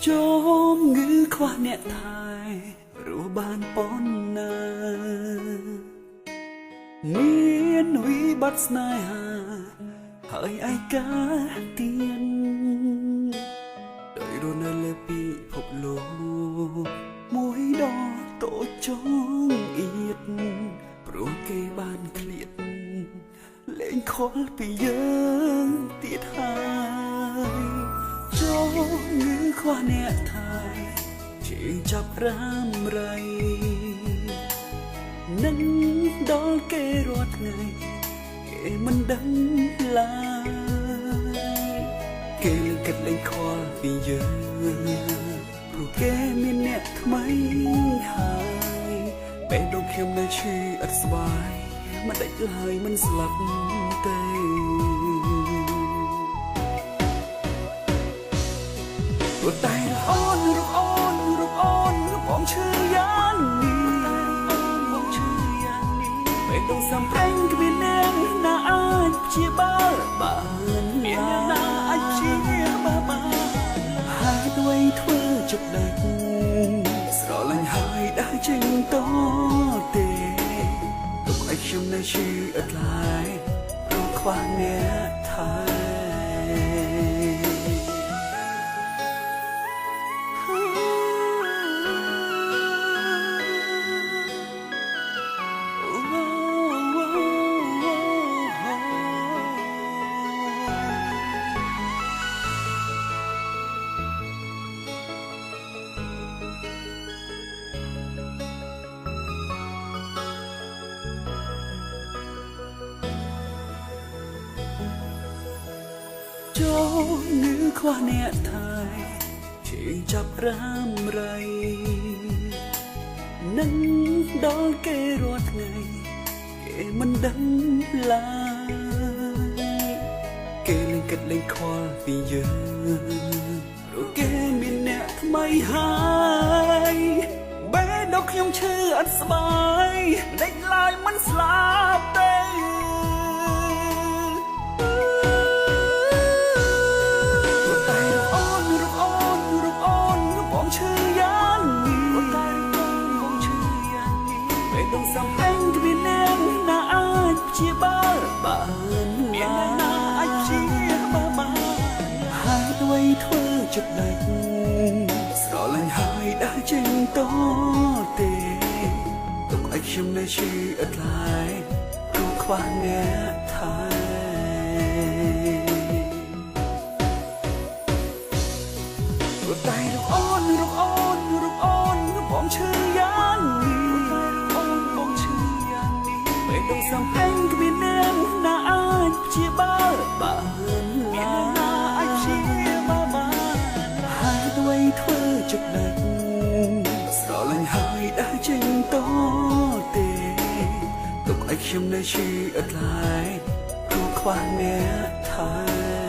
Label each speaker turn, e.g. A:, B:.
A: ចូលងឺខ្វះអ្នកថែរស់បានប៉ុណ្ណាមានវិបត្តិស្នេហាហើយឯកាទៀនដោយរស់នៅលើពិភពលោកមួយដ៏តូចចង្អៀតព្រោះគេបានឃ្លាតលែងខលពីយើងទៀតហើយចូលងឺខ្វះអ្នកថែជាចាប់រ៉ាំរៃនឹងដល់គេរាល់ថ្ងៃគេមិនដឹងឡើយគេនឹងគិតលេងខលពីយើងព្រោះគេមានអ្នកថ្មីហើយពេលដូចខ្ញុំនៅឈឺអត់ស្បាយមិនដេចឡើយមិនស្លាប់ទេព្រោះតែអូនរូបអូនរូបអូនបងឈឺយ៉ាងនេះពេលដូចសំប្រេងគ្មានអ្នកណាអាចព្យាបាលបានមានអ្នកណាអាចព្យាបាលបានហើយអ្វីធ្វើចិត្តដាច់ស្រលាញ់ហើយដើរចេញតទេទុកឲ្យខ្ញុំនៅឈឺអត់ឡើយព្រោះខ្វះអ្នកថែចូលងឺខ្វះអ្នកថែជាចាប់រ៉ាំរៃនឹងដល់គេរាល់ថ្ងៃគេមិនដឹងឡើយគេនឹងគិតលេងខលពីយើងព្រោះគេមានអ្នកថ្មីហើយបែរដល់ខ្ញុំឈឺអត់ស្បាយដេញឡើយមិនស្លាប់ទេសំដែងគ្មានអ្នកណាអាចព្យាបាលបានមានអ្នកណាអាចព្យាបាលបានហើយអ្វីធ្វើចិត្តដាច់ស្រលាញ់ហើយដើរចេញតទេទុកឲ្យខ្ញុំនៅឈឺអត់ឡើយព្រោះខ្វះអ្នកថែព្រោះតែរូបអូនរូបអូនរូបអូនបងឈឺយ៉ាងនេះដូចសំដែងគ្មានអ្នកណាអាចព្យាបាលបានមានអ្នកណាអាចព្យាបាលបានហើយអ្វីធ្វើចិត្តដាច់ស្រលាញ់ហើយដើរចេញតទេទុកឲ្យខ្ញុំនៅឈឺអត់ឡើយព្រោះខ្វះអ្នកថែ